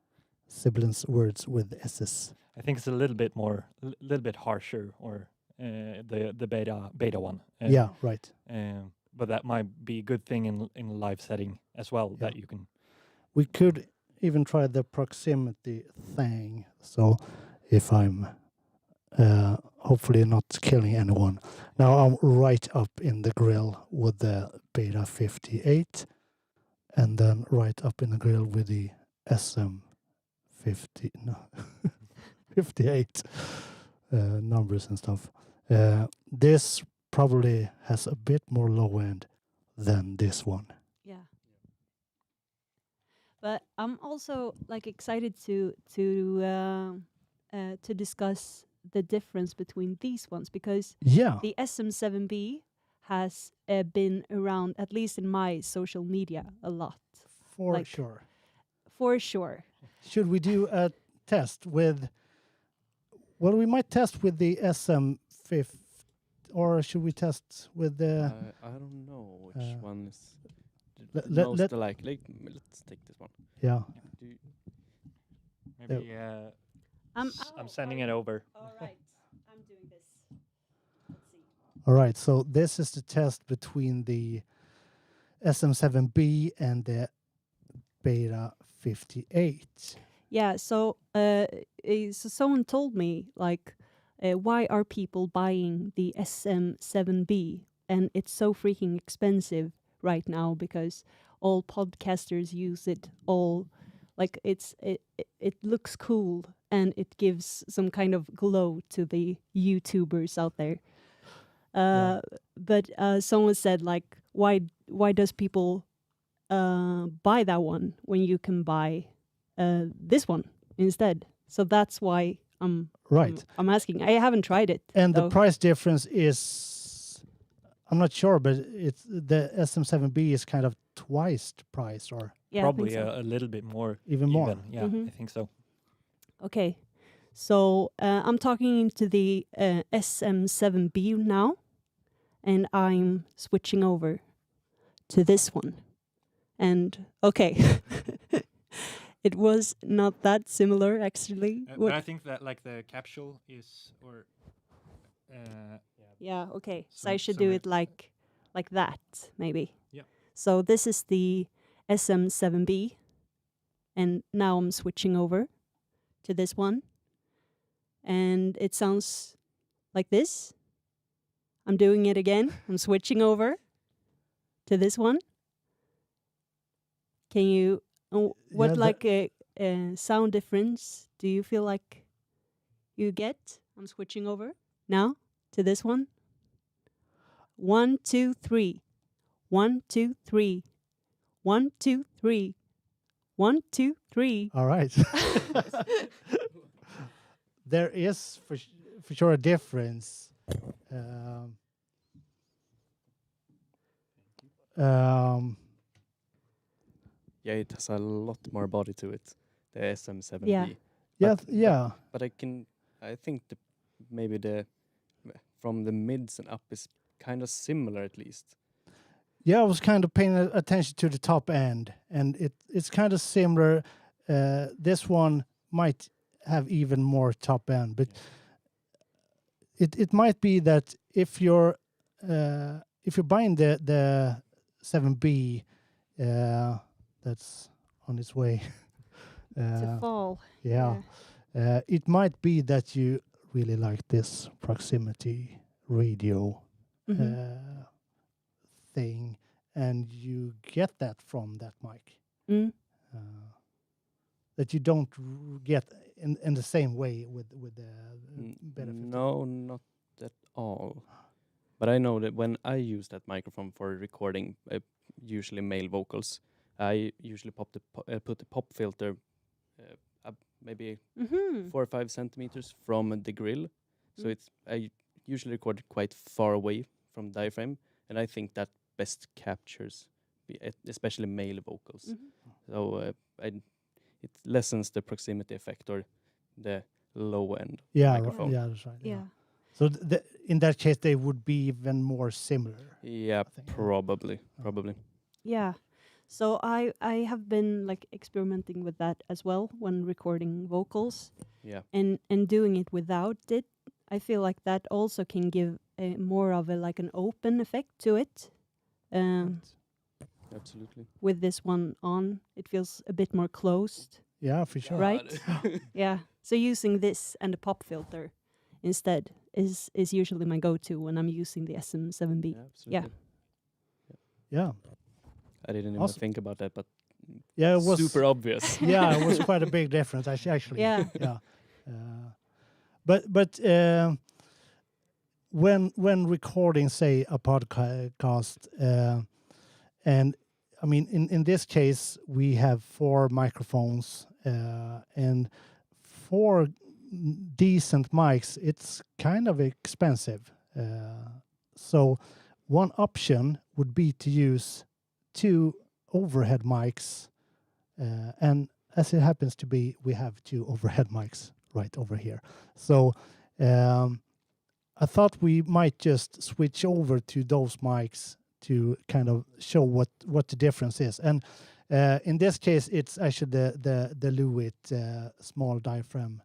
Sibilance words with S's. I think it's a little bit more, little bit harsher, or the beta one. Yeah, right. But that might be a good thing in a live setting as well, that you can. We could even try the proximity thing. So if I'm hopefully not killing anyone. Now I'm right up in the grill with the Beta 58, and then right up in the grill with the SM50, no, 58 numbers and stuff. This probably has a bit more low end than this one. Yeah. But I'm also like excited to discuss the difference between these ones, because the SM7B has been around, at least in my social media, a lot. For sure. For sure. Should we do a test with? Well, we might test with the SM50, or should we test with the? I don't know which one is let likely. Let's take this one. Yeah. Maybe I'm sending it over. All right, I'm doing this. Let's see. All right, so this is the test between the SM7B and the Beta 58. Yeah, so someone told me, like, why are people buying the SM7B? And it's so freaking expensive right now because all podcasters use it. All, like, it looks cool and it gives some kind of glow to the YouTubers out there. But someone said, like, why does people buy that one when you can buy this one instead? So that's why I'm asking. I haven't tried it. And the price difference is, I'm not sure, but it's the SM7B is kind of twice the price, or probably so. a little bit more. Even more. Yeah, I think so. Okay, so I'm talking into the SM7B now, and I'm switching over to this one. And okay, it was not that similar actually. But I think that like the capsule is, or yeah, okay. So I should do it like that, maybe. Yeah. So this is the SM7B, and now I'm switching over to this one, and it sounds like this. I'm doing it again. I'm switching over to this one. Can you? What sound difference do you feel like you get? I'm switching over now to this one. 1, 2, 3. 1, 2, 3. 1, 2, 3. 1, 2, 3. All right. There is for sure a difference. Yeah, it has a lot more body to it. The SM7B. Yeah. But I think maybe from the mids and up is kind of similar at least. Yeah, I was kind of paying attention to the top end, and it's kind of similar. This one might have even more top end, but it might be that if you're buying the 7B, that's on its way To fall. Yeah. It might be that you really like this proximity radio thing, and you get that from that mic. That you don't get in the same way with the benefit. No, not at all. But I know that when I use that microphone for recording, usually male vocals, I usually put the pop filter up maybe 4 or 5 centimeters from the grill. So I usually record quite far away from the diaphragm, and I think that best captures especially male vocals. So it lessens the proximity effect or the low end microphone. Yeah, that's right. Yeah. So in that case, they would be even more similar. Yeah, probably. Yeah. So I have been like experimenting with that as well when recording vocals. Yeah. And doing it without it, I feel like that also can give more of an open effect to it. Absolutely. With this one on, it feels a bit more closed. Yeah, for sure. Right? Yeah. So using this and a pop filter instead is usually my go-to when I'm using the SM7B. Yeah, absolutely. Yeah. I didn't even think about that, but it was super obvious. Yeah, it was quite a big difference actually. Yeah. But when recording, say, a podcast, and I mean, in this case, we have 4 microphones, and 4 decent mics. It's kind of expensive. So one option would be to use 2 overhead mics, and as it happens to be, we have 2 overhead mics right over here. So I thought we might just switch over to those mics to kind of show what the difference is. And in this case, it's actually the Lewitt small diaphragm.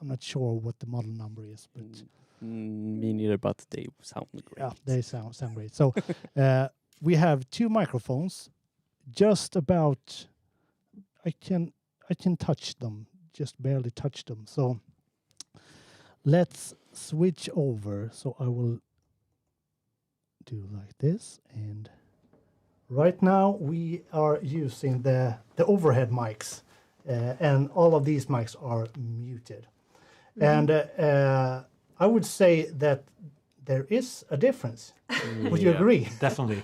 I'm not sure what the model number is, but me neither. But they sound great. Yeah, they sound great. So we have 2 microphones. Just about, I can touch them, just barely touch them. So let's switch over. So I will do like this, and right now we are using the overhead mics, and all of these mics are muted. And I would say that there is a difference. Would you agree? Definitely.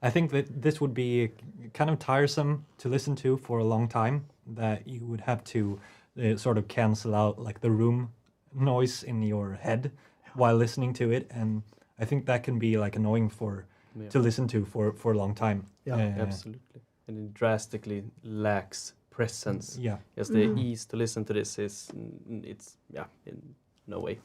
I think that this would be kind of tiresome to listen to for a long time, that you would have to sort of cancel out like the room noise in your head while listening to it, and I think that can be like annoying to listen to for a long time. Yeah, absolutely. And it drastically lacks presence. Yeah. Yes, the ease to listen to this is in no way.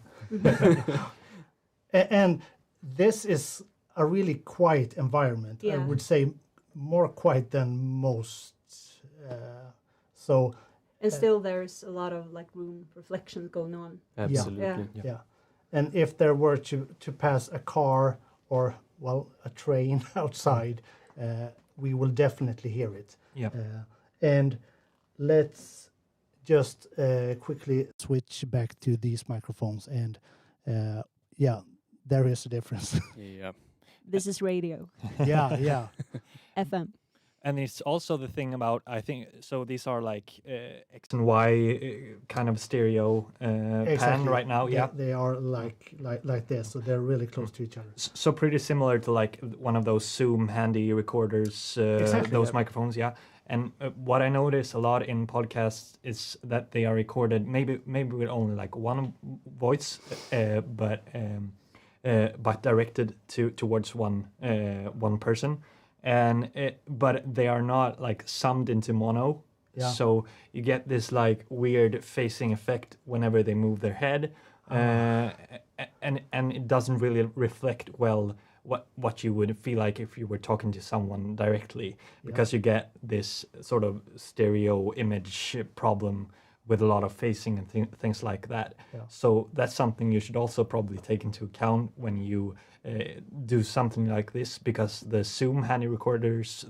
And this is a really quiet environment. I would say more quiet than most. And still there's a lot of like room reflections going on. Absolutely. Yeah. And if there were to pass a car or, well, a train outside, we will definitely hear it. Yeah. And let's just quickly switch back to these microphones. And there is a difference. Yeah. This is radio, yeah. FM. And it's also the thing about, I think, so these are like X and Y kind of stereo pan right now. They are like this, so they're really close to each other. So pretty similar to like one of those Zoom handy recorders, those microphones, yeah. And what I notice a lot in podcasts is that they are recorded maybe with only like one voice, but directed towards one person. But they are not like summed into mono, so you get this like weird phasing effect whenever they move their head, and it doesn't really reflect well what you would feel like if you were talking to someone directly, because you get this sort of stereo image problem with a lot of phasing and things like that. So that's something you should also probably take into account when you do something like this, because the Zoom handy recorders,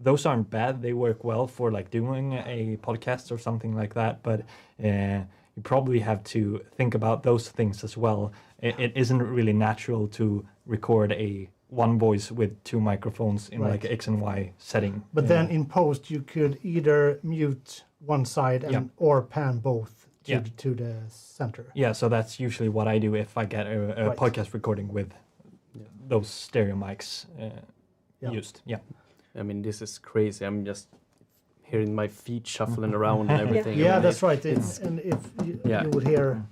those aren't bad. They work well for like doing a podcast or something like that, but you probably have to think about those things as well. It isn't really natural to record one voice with two microphones in like X and Y setting. But then in post, you could either mute one side or pan both to the center. Yeah, so that's usually what I do if I get a podcast recording with those stereo mics used. Yeah. I mean, this is crazy. I'm just hearing my feet shuffling around and everything. Yeah, that's right. And if you would hear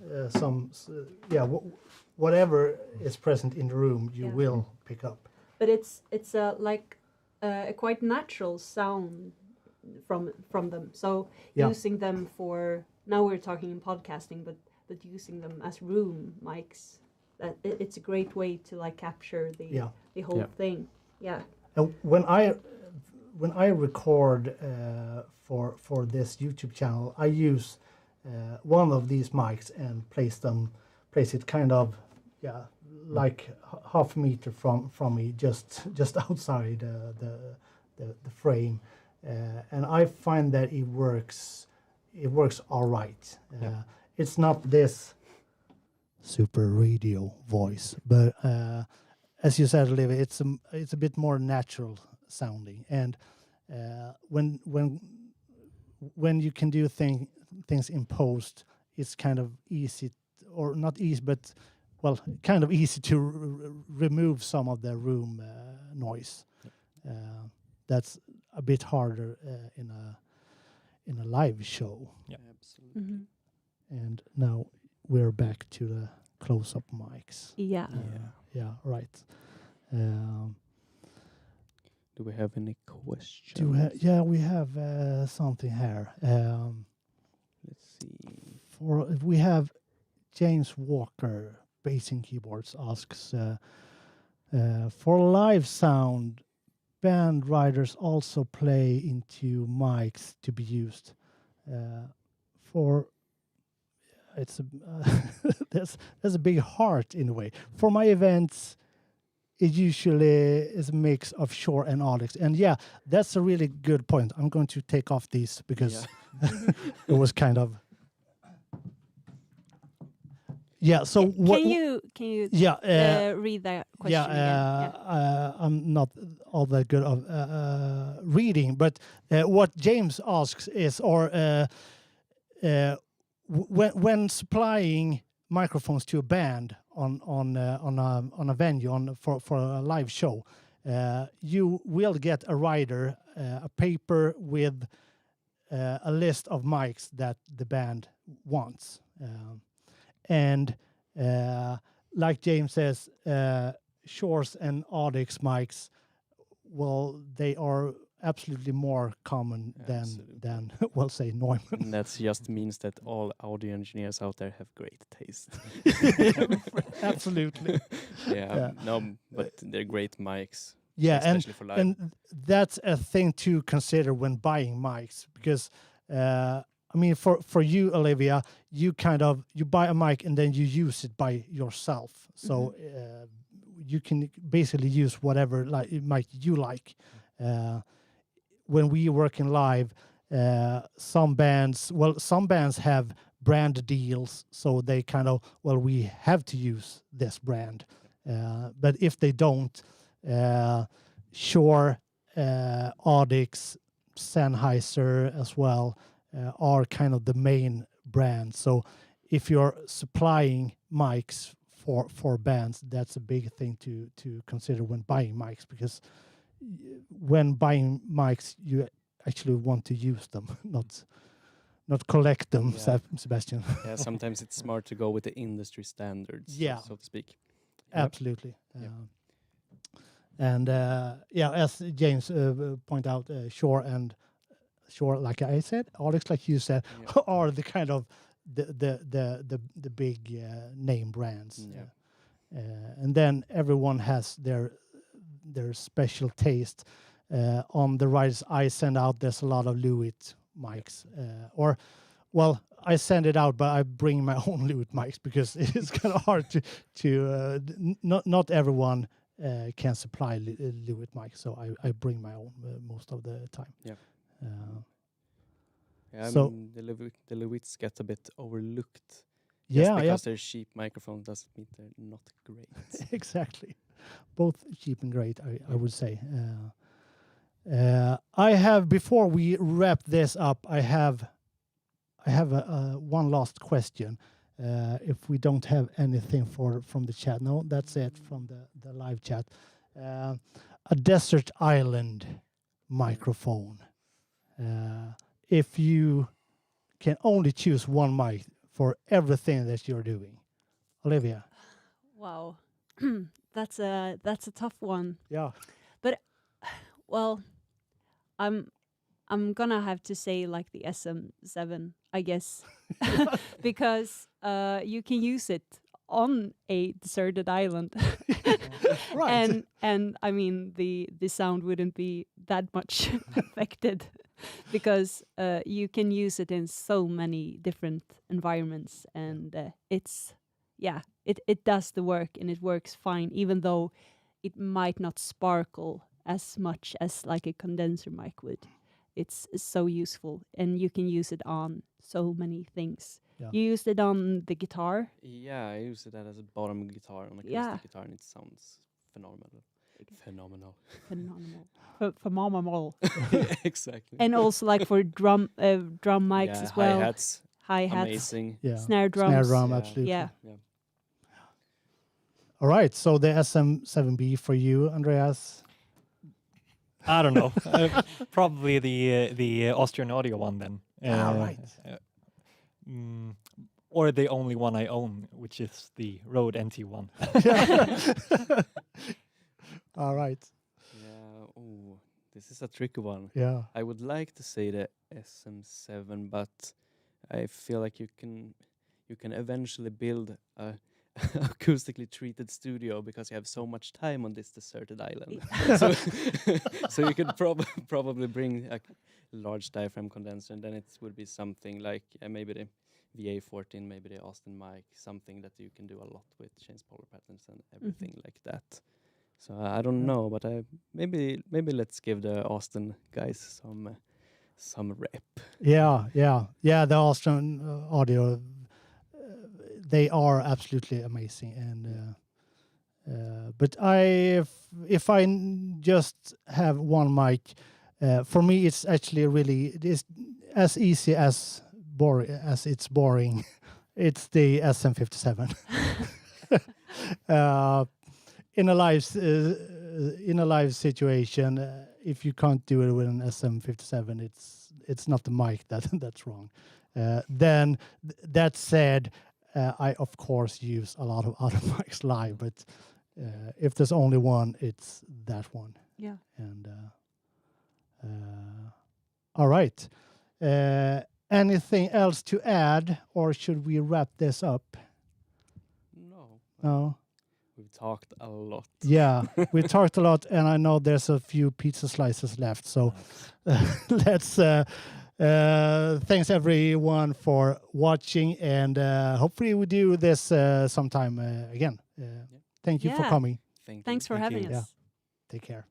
whatever is present in the room, you will pick up. But it's like a quite natural sound from them. So using them for, now we're talking in podcasting, but using them as room mics, it's a great way to like capture the whole thing. Yeah. And when I record for this YouTube channel, I use one of these mics and place it kind of like half a meter from me, just outside the frame, and I find that it works all right. It's not this super radio voice, but as you said, Olivia, it's a bit more natural sounding, and when you can do things in post, it's kind of easy, or not easy, but kind of easy to remove some of the room noise. That's a bit harder in a live show. Yeah, absolutely. Mm-hmm. And now we're back to the close-up mics. Yeah. Right. Do we have any questions? We have something here. Let's see. We have James Walker, bass and keyboards, asks for live sound, band riders also play into mics to be used. There's a big heart in a way. For my events, it usually is a mix of Shure and Audix. And that's a really good point. I'm going to take off these because it was kind of... Yeah, so can you read that question again? I'm not all that good of reading, but what James asks is, when supplying microphones to a band on a venue for a live show, you will get a rider, a paper with a list of mics that the band wants. And like James says, Shure's and Audix mics, they are absolutely more common than we'll say Neumann. And that just means that all audio engineers out there have great taste. Absolutely. But they're great mics. Yeah, especially for live. and that's a thing to consider when buying mics, because I mean, for you, Olivia, you buy a mic and then you use it by yourself. So you can basically use whatever mic you like. When we work in live, some bands have brand deals, so they we have to use this brand. But if they don't, Shure, Audix, Sennheiser as well are kind of the main brands. So if you're supplying mics for bands, that's a big thing to consider when buying mics, because when buying mics, you actually want to use them, not collect them, Sebastian. Yeah, sometimes it's smart to go with the industry standards, so to speak. Absolutely. And as James pointed out, Shure, like I said, Audix, like you said, are the kind of the big name brands. And then everyone has their special taste. On the rides I send out, there's a lot of Lewitt mics, I send it out, but I bring my own Lewitt mics because it's kind of hard to not everyone can supply Lewitt mics, so I bring my own most of the time. So the Lewitts get a bit overlooked. Because they're cheap microphones doesn't mean they're not great. Exactly, both cheap and great, I would say. I have, before we wrap this up, I have one last question. If we don't have anything from the chat, no, that's it from the live chat. A desert island microphone. If you can only choose one mic for everything that you're doing, Olivia. Wow, that's a tough one. Yeah, but I'm gonna have to say like the SM7, I guess, because you can use it on a deserted island, right? And I mean the sound wouldn't be that much affected, because you can use it in so many different environments, and it does the work, and it works fine, even though it might not sparkle as much as like a condenser mic would. It's so useful, and you can use it on so many things. Yeah. You used it on the guitar? Yeah, I used it as a bottom guitar on acoustic guitar, and it sounds phenomenal. Phenomenal. Exactly. And also like for drum mics as well. Hi-hats. Amazing. Yeah. Snare drums. Snare drum, absolutely. Yeah. All right, so the SM7B for you, Andreas. I don't know. Probably the Austrian Audio one then. Right. Or the only one I own, which is the Rode NT1. All right. Yeah. Oh, this is a tricky one. Yeah. I would like to say the SM7, but I feel like you can eventually build a acoustically treated studio because you have so much time on this deserted island. so you could probably bring a large diaphragm condenser, and then it would be something like maybe the VA14, maybe the Austin mic, something that you can do a lot with, change polar patterns and everything like that. So I don't know, but maybe let's give the Austin guys some rep. Yeah. The Austrian Audio. They are absolutely amazing, and but if I just have one mic, for me it's actually it is as easy as it's boring. It's the SM57. In a live situation, if you can't do it with an SM57, it's not the mic that's wrong. Then that said. I, of course, use a lot of other mics live, but if there's only one, it's that one. Yeah. And all right. Anything else to add, or should we wrap this up? No. We've talked a lot. Yeah, we talked a lot, and I know there's a few pizza slices left. So let's. Thanks everyone for watching, and hopefully we do this sometime again. Thank you for coming. Thanks for having us. Take care.